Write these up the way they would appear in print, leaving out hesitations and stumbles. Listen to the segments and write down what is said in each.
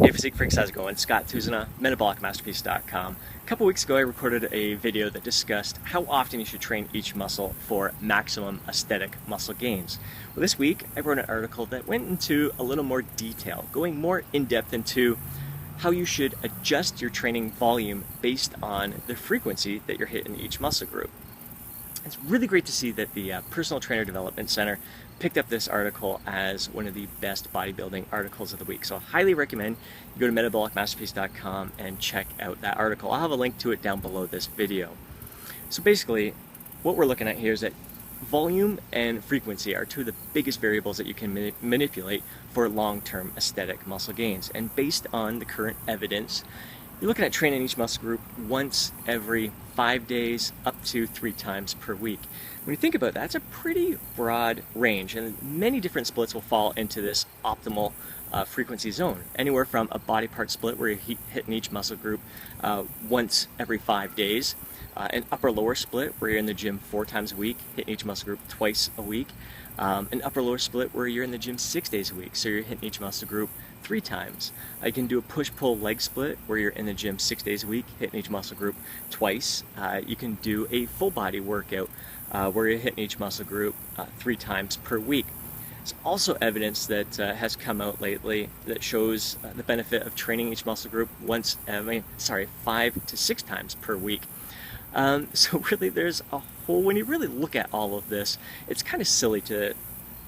Hey Physique Freaks, how's it going? Scott Tuzina, MetabolicMasterpiece.com. A couple weeks ago I recorded a video that discussed how often you should train each muscle for maximum aesthetic muscle gains. Well, this week I wrote an article that went into a little more detail, going more in depth into how you should adjust your training volume based on the frequency that you're hitting each muscle group. It's really great to see that the Personal Trainer Development Center picked up this article as one of the best bodybuilding articles of the week. So I highly recommend you go to MetabolicMasterpiece.com and check out that article. I'll have a link to it down below this video. So basically, what we're looking at here is that volume and frequency are two of the biggest variables that you can manipulate for long-term aesthetic muscle gains. And based on the current evidence, you're looking at training each muscle group once every 5 days up to 3 times per week. When you think about that, that's a pretty broad range, and many different splits will fall into this optimal frequency zone. Anywhere from a body part split where you're hitting each muscle group once every 5 days, an upper-lower split where you're in the gym 4 times a week, hitting each muscle group twice a week, an upper-lower split where you're in the gym 6 days a week, so you're hitting each muscle group 3 times. You can do a push-pull leg split where you're in the gym 6 days a week, hitting each muscle group twice. You can do a full body workout where you're hitting each muscle group 3 times per week. There's also evidence that has come out lately that shows the benefit of training each muscle group 5 to 6 times per week. So really there's a whole, when you really look at all of this, it's kind of silly to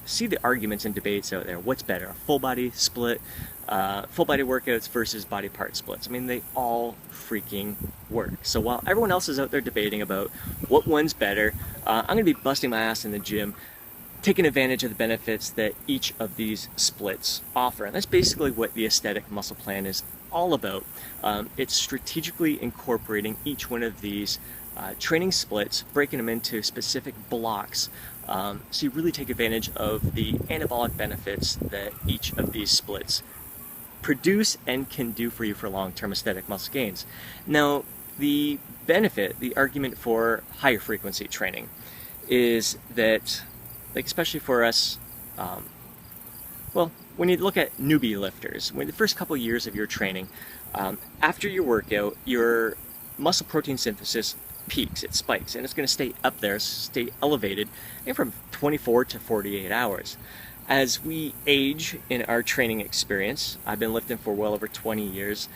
see the arguments and debates out there. What's better, a full body split, full body workouts versus body part splits? I mean, they all freaking work. So while everyone else is out there debating about what one's better, I'm going to be busting my ass in the gym, taking advantage of the benefits that each of these splits offer. And that's basically what the aesthetic muscle plan is all about. It's strategically incorporating each one of these training splits, breaking them into specific blocks, so you really take advantage of the anabolic benefits that each of these splits produce and can do for you for long-term aesthetic muscle gains. Now, the benefit, the argument for higher frequency training is that, like especially for us, when you look at newbie lifters, when the first couple years of your training, after your workout, your muscle protein synthesis peaks, it spikes, and it's going to stay up there, stay elevated from 24 to 48 hours. As we age in our training experience, I've been lifting for well over 20 years,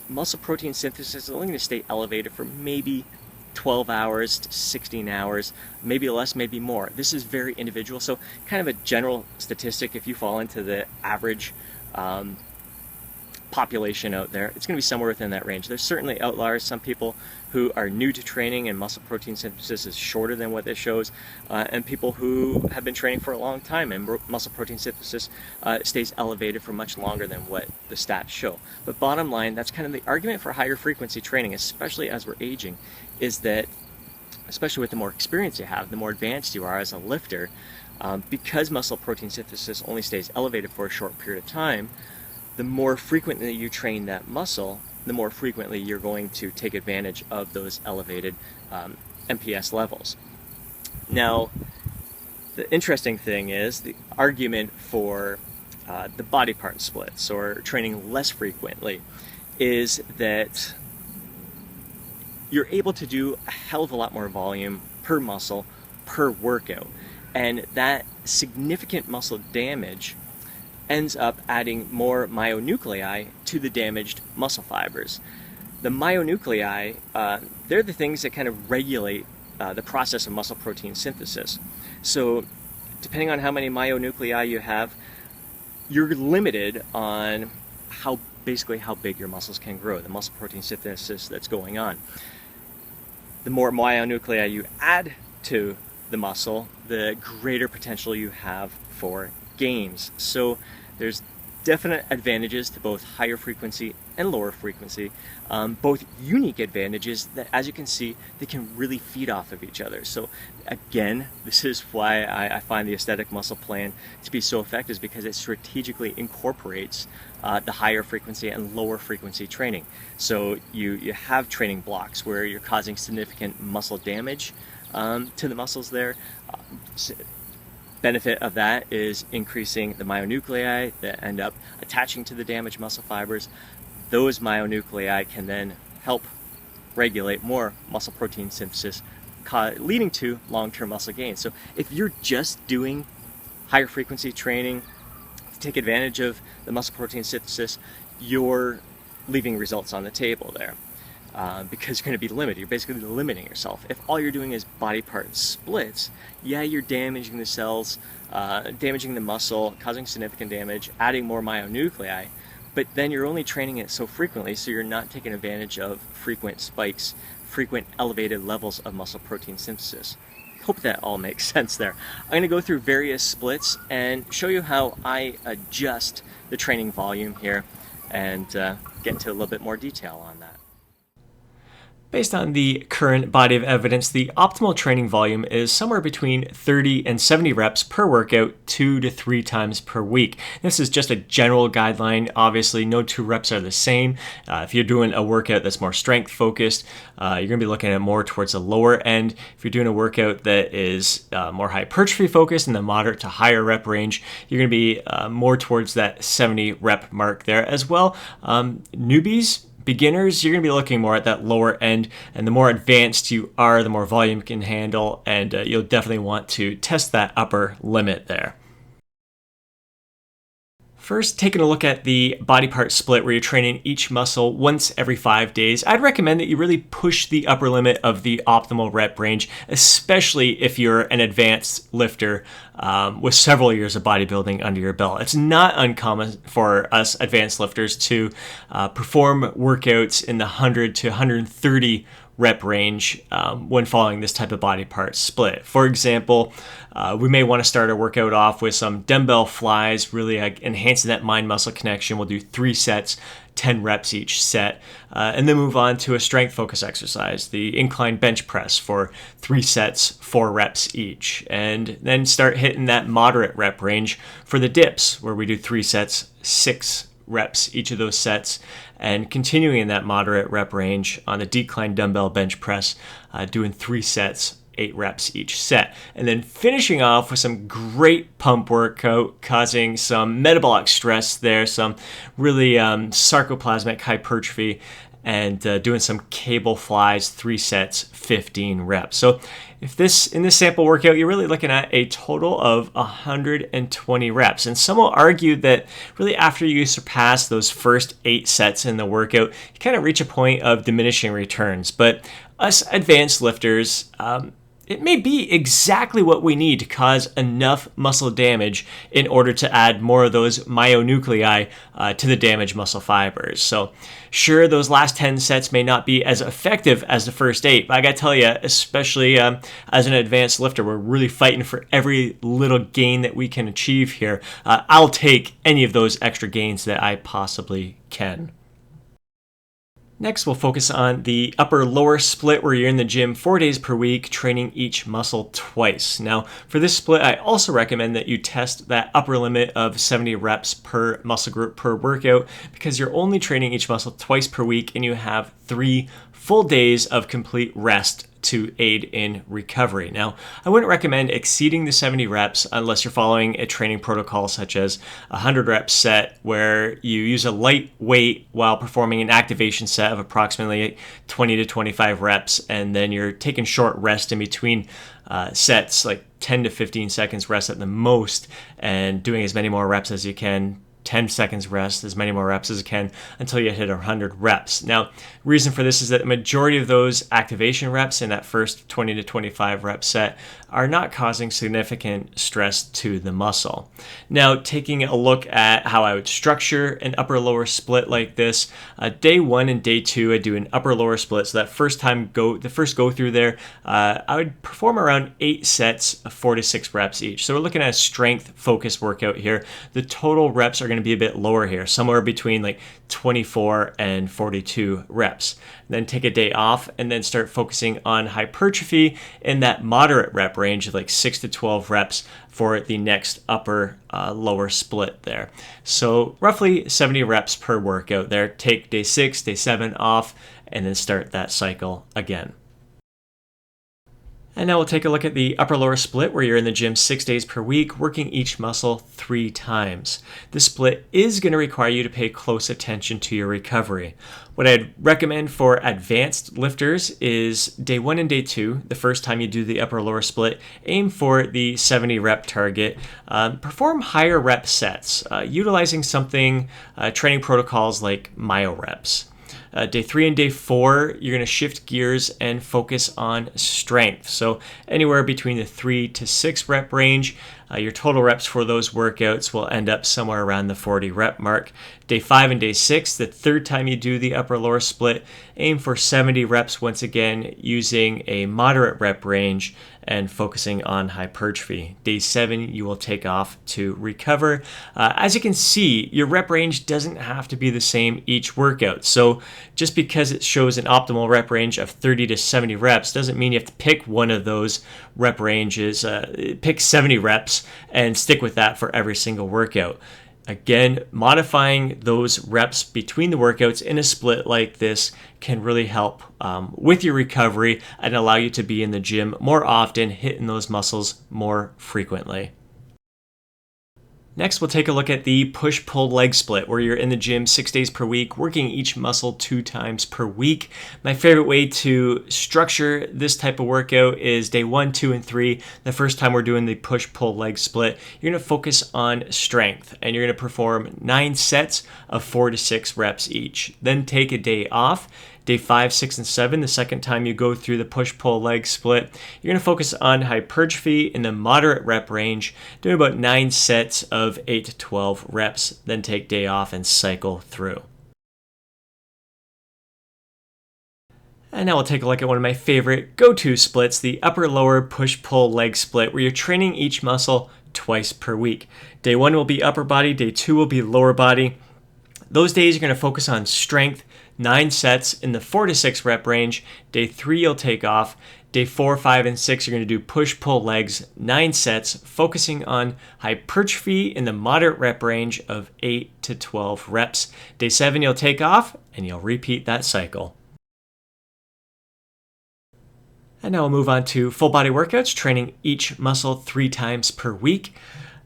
muscle protein synthesis is only going to stay elevated for maybe 12 hours to 16 hours, maybe less, maybe more. This is very individual, so kind of a general statistic, if you fall into the average population out there, it's going to be somewhere within that range. There's certainly outliers, some people who are new to training and muscle protein synthesis is shorter than what this shows, and people who have been training for a long time and muscle protein synthesis stays elevated for much longer than what the stats show. But bottom line, that's kind of the argument for higher frequency training, especially as we're aging, is that, especially with the more experience you have, the more advanced you are as a lifter, because muscle protein synthesis only stays elevated for a short period of time, the more frequently you train that muscle, the more frequently you're going to take advantage of those elevated MPS levels. Now, the interesting thing is the argument for the body part splits or training less frequently is that you're able to do a hell of a lot more volume per muscle per workout, and that significant muscle damage ends up adding more myonuclei to the damaged muscle fibers. The myonuclei, they're the things that kind of regulate the process of muscle protein synthesis. So depending on how many myonuclei you have, you're limited on how big your muscles can grow, the muscle protein synthesis that's going on. The more myonuclei you add to the muscle, the greater potential you have for gains. So there's definite advantages to both higher frequency and lower frequency, both unique advantages that, as you can see, they can really feed off of each other. So again, this is why I find the aesthetic muscle plan to be so effective, is because it strategically incorporates the higher frequency and lower frequency training. So you have training blocks where you're causing significant muscle damage to the muscles there, benefit of that is increasing the myonuclei that end up attaching to the damaged muscle fibers. Those myonuclei can then help regulate more muscle protein synthesis, leading to long-term muscle gain. So if you're just doing higher frequency training to take advantage of the muscle protein synthesis, you're leaving results on the table there. Because you're going to be limited. You're basically limiting yourself. If all you're doing is body part splits, yeah, you're damaging the cells, damaging the muscle, causing significant damage, adding more myonuclei, but then you're only training it so frequently, so you're not taking advantage of frequent spikes, frequent elevated levels of muscle protein synthesis. Hope that all makes sense there. I'm going to go through various splits and show you how I adjust the training volume here and get into a little bit more detail on that. Based on the current body of evidence, the optimal training volume is somewhere between 30 and 70 reps per workout, 2 to 3 times per week. This is just a general guideline. Obviously, no 2 reps are the same. If you're doing a workout that's more strength focused, you're going to be looking at more towards the lower end. If you're doing a workout that is more hypertrophy focused in the moderate to higher rep range, you're going to be more towards that 70 rep mark there as well. Beginners, you're going to be looking more at that lower end, and the more advanced you are, the more volume you can handle, and you'll definitely want to test that upper limit there. First, taking a look at the body part split where you're training each muscle once every 5 days, I'd recommend that you really push the upper limit of the optimal rep range, especially if you're an advanced lifter with several years of bodybuilding under your belt. It's not uncommon for us advanced lifters to perform workouts in the 100 to 130 rep range when following this type of body part split. For example, we may want to start our workout off with some dumbbell flies, really enhancing that mind-muscle connection. We'll do 3 sets, 10 reps each set, and then move on to a strength focus exercise, the incline bench press for 3 sets, 4 reps each, and then start hitting that moderate rep range for the dips, where we do 3 sets, 6 reps each of those sets, and continuing in that moderate rep range on the decline dumbbell bench press, doing 3 sets, 8 reps each set, and then finishing off with some great pump workout, causing some metabolic stress there, some really sarcoplasmic hypertrophy, and doing some cable flies, 3 sets, 15 reps. So in this sample workout, you're really looking at a total of 120 reps. And some will argue that really after you surpass those first 8 sets in the workout, you kind of reach a point of diminishing returns. But us advanced lifters, it may be exactly what we need to cause enough muscle damage in order to add more of those myonuclei to the damaged muscle fibers. So sure, those last 10 sets may not be as effective as the first 8, but I gotta tell you, especially as an advanced lifter, we're really fighting for every little gain that we can achieve here. I'll take any of those extra gains that I possibly can. Next, we'll focus on the upper-lower split where you're in the gym 4 days per week, training each muscle twice. Now, for this split, I also recommend that you test that upper limit of 70 reps per muscle group per workout because you're only training each muscle twice per week and you have 3 full days of complete rest to aid in recovery. Now, I wouldn't recommend exceeding the 70 reps unless you're following a training protocol such as a 100 rep set where you use a light weight while performing an activation set of approximately 20 to 25 reps, and then you're taking short rest in between sets, like 10 to 15 seconds rest at the most, and doing as many more reps as you can, 10 seconds rest, as many more reps as you can until you hit 100 reps. Now, reason for this is that the majority of those activation reps in that first 20 to 25 rep set are not causing significant stress to the muscle. Now, taking a look at how I would structure an upper-lower split like this, day 1 and day 2, I do an upper-lower split. So that the first go through there, I would perform around 8 sets of 4 to 6 reps each. So we're looking at a strength-focused workout here. The total reps are going to be a bit lower here, somewhere between like 24 and 42 reps. Then take a day off and then start focusing on hypertrophy in that moderate rep range of like 6 to 12 reps for the next upper lower split there. So roughly 70 reps per workout there. Take day 6, day 7 off, and then start that cycle again. And now we'll take a look at the upper-lower split, where you're in the gym 6 days per week, working each muscle 3 times. This split is going to require you to pay close attention to your recovery. What I'd recommend for advanced lifters is day 1 and day 2, the first time you do the upper-lower split, aim for the 70 rep target. Perform higher rep sets, utilizing training protocols like myo reps. Day 3 and day 4, you're going to shift gears and focus on strength. So anywhere between the 3 to 6 rep range, your total reps for those workouts will end up somewhere around the 40 rep mark. Day 5 and day 6, the third time you do the upper-lower split, aim for 70 reps once again using a moderate rep range and focusing on hypertrophy. Day 7, you will take off to recover. As you can see, your rep range doesn't have to be the same each workout. So just because it shows an optimal rep range of 30 to 70 reps doesn't mean you have to pick one of those rep ranges. Pick 70 reps and stick with that for every single workout. Again, modifying those reps between the workouts in a split like this can really help with your recovery and allow you to be in the gym more often, hitting those muscles more frequently. Next, we'll take a look at the push-pull leg split, where you're in the gym 6 days per week, working each muscle 2 times per week. My favorite way to structure this type of workout is day 1, 2, and 3. The first time we're doing the push-pull leg split, you're going to focus on strength, and you're going to perform 9 sets of 4 to 6 reps each. Then take a day off. Day 5, 6, and 7, the second time you go through the push-pull leg split, you're going to focus on hypertrophy in the moderate rep range, doing about 9 sets of 8 to 12 reps, then take day off and cycle through. And now we'll take a look at one of my favorite go-to splits, the upper-lower push-pull leg split, where you're training each muscle twice per week. Day 1 will be upper body, day 2 will be lower body. Those days you're going to focus on strength, 9 sets in the 4 to 6 rep range. Day 3 you'll take off. Day 4, 5, and 6 you're going to do push-pull legs, 9 sets, focusing on hypertrophy in the moderate rep range of 8 to 12 reps. Day 7 you'll take off and you'll repeat that cycle. And now we'll move on to full body workouts, training each muscle 3 times per week.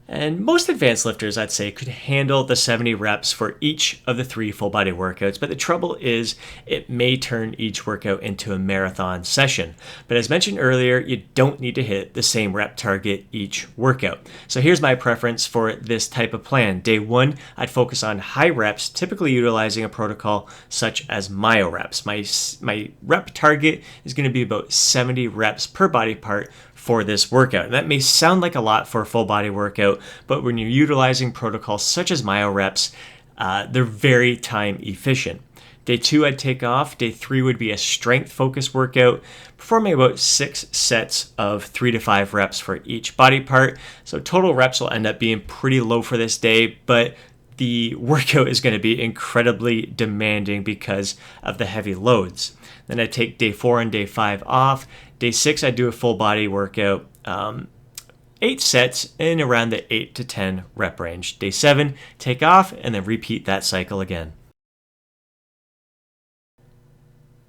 And most advanced lifters, I'd say, could handle the 70 reps for each of the 3 full body workouts. But the trouble is it may turn each workout into a marathon session. But as mentioned earlier, you don't need to hit the same rep target each workout. So here's my preference for this type of plan. Day 1, I'd focus on high reps, typically utilizing a protocol such as myo reps. My rep target is going to be about 70 reps per body part for this workout. And that may sound like a lot for a full body workout, but when you're utilizing protocols such as myo reps, they're very time efficient. Day 2, I'd take off. Day 3 would be a strength focused workout, performing about 6 sets of 3 to 5 reps for each body part. So total reps will end up being pretty low for this day, but the workout is going to be incredibly demanding because of the heavy loads. Then I take day 4 and day 5 off. Day 6, I do a full body workout, 8 sets in around the 8 to 10 rep range. Day 7, take off, and then repeat that cycle again.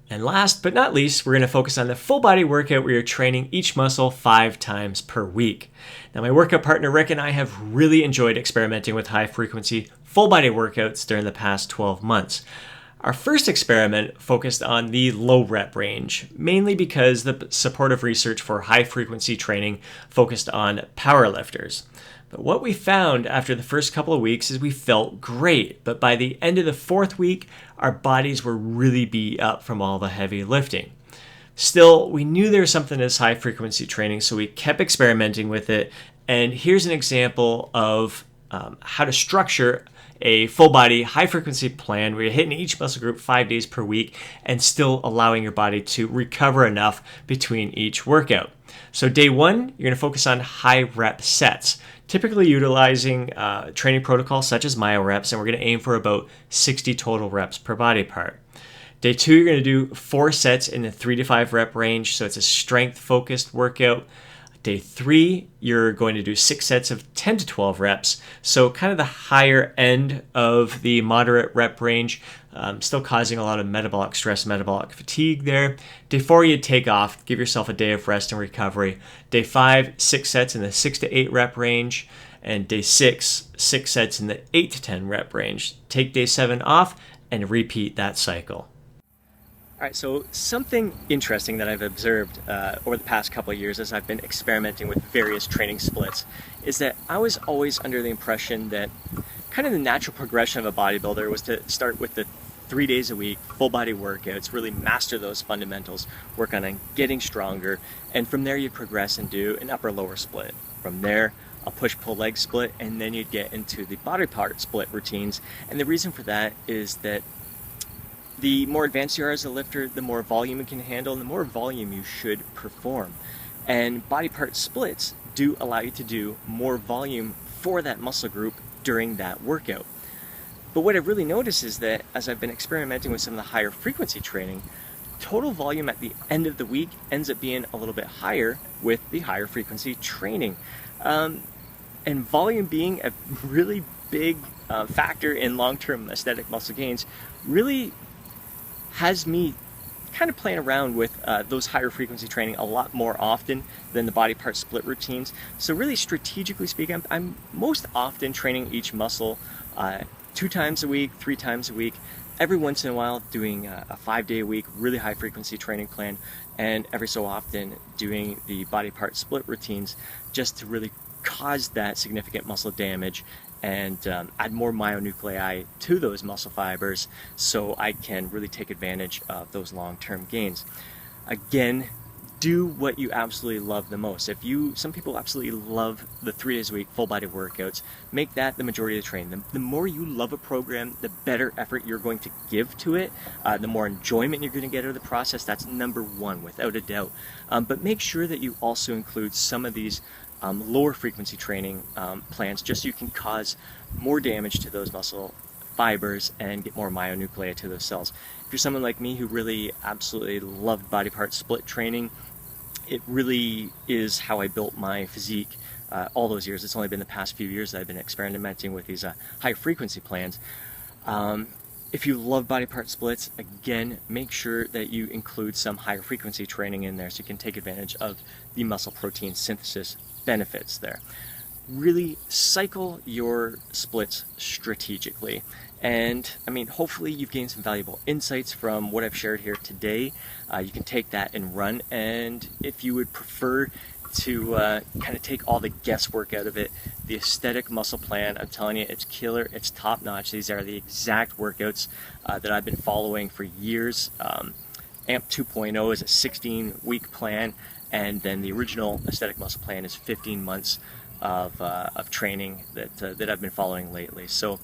And last but not least, we're going to focus on the full body workout where you're training each muscle 5 times per week. Now, my workout partner Rick and I have really enjoyed experimenting with high frequency full body workouts during the past 12 months. Our first experiment focused on the low rep range, mainly because the supportive research for high frequency training focused on powerlifters. But what we found after the first couple of weeks is we felt great, but by the end of the 4th week, our bodies were really beat up from all the heavy lifting. Still, we knew there was something to this high frequency training, so we kept experimenting with it. And here's an example of how to structure a full body high frequency plan where you're hitting each muscle group 5 days per week and still allowing your body to recover enough between each workout. So day 1, you're going to focus on high rep sets, typically utilizing training protocols such as myo reps, and we're going to aim for about 60 total reps per body part. Day 2, you're going to do 4 sets in the 3 to 5 rep range, so it's a strength focused workout. Day 3, you're going to do 6 sets of 10 to 12 reps. So kind of the higher end of the moderate rep range, still causing a lot of metabolic stress, metabolic fatigue there. Day 4, you take off, give yourself a day of rest and recovery. Day 5, 6 sets in the 6 to 8 rep range. And day 6, 6 sets in the 8 to 10 rep range. Take day 7 off and repeat that cycle. All right, so something interesting that I've observed over the past couple of years as I've been experimenting with various training splits is that I was always under the impression that kind of the natural progression of a bodybuilder was to start with the 3 days a week, full body workouts, really master those fundamentals, work on getting stronger, and from there you progress and do an upper lower split. From there, a push-pull leg split, and then you'd get into the body part split routines. And the reason for that is that the more advanced you are as a lifter, the more volume you can handle, and the more volume you should perform. And body part splits do allow you to do more volume for that muscle group during that workout. But what I've really noticed is that as I've been experimenting with some of the higher frequency training, total volume at the end of the week ends up being a little bit higher with the higher frequency training. And volume being a really big factor in long-term aesthetic muscle gains really has me kind of playing around with those higher frequency training a lot more often than the body part split routines. So really strategically speaking, I'm most often training each muscle 2 times a week, 3 times a week, every once in a while doing a 5-day a week, really high frequency training plan, and every so often doing the body part split routines just to really cause that significant muscle damage and add more myonuclei to those muscle fibers so I can really take advantage of those long-term gains. Again, do what you absolutely love the most. Some people absolutely love the 3 days a week full body workouts. Make that the majority of the training. The more you love a program, the better effort you're going to give to it, the more enjoyment you're going to get out of the process. That's number one, without a doubt. But make sure that you also include some of these lower frequency training plans, just so you can cause more damage to those muscle fibers and get more myonuclei to those cells. If you're someone like me who really absolutely loved body part split training, it really is how I built my physique all those years. It's only been the past few years that I've been experimenting with these high frequency plans. If you love body part splits, again, make sure that you include some higher frequency training in there so you can take advantage of the muscle protein synthesis benefits there. Really cycle your splits strategically. And I mean, hopefully you've gained some valuable insights from what I've shared here today. You can take that and run. And if you would prefer to kind of take all the guesswork out of it, the aesthetic muscle plan, I'm telling you, it's killer, it's top notch. These are the exact workouts that I've been following for years. AMP 2.0 is a 16-week plan, and then the original aesthetic muscle plan is 15 months of training that I've been following lately. So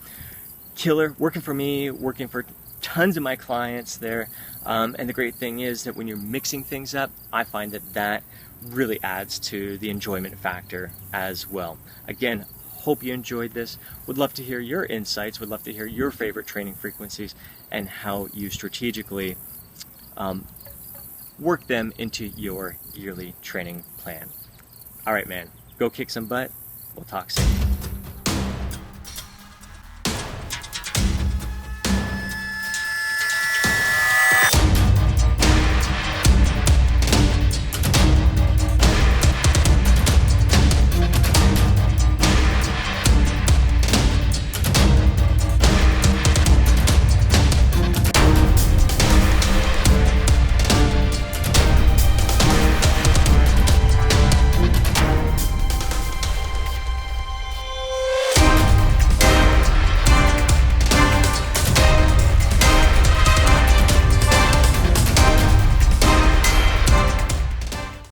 killer, working for me, working for tons of my clients there. And the great thing is that when you're mixing things up, I find that really adds to the enjoyment factor as well. Again, hope you enjoyed this. Would love to hear your insights, would love to hear your favorite training frequencies and how you strategically work them into your yearly training plan. All right, man, go kick some butt. We'll talk soon.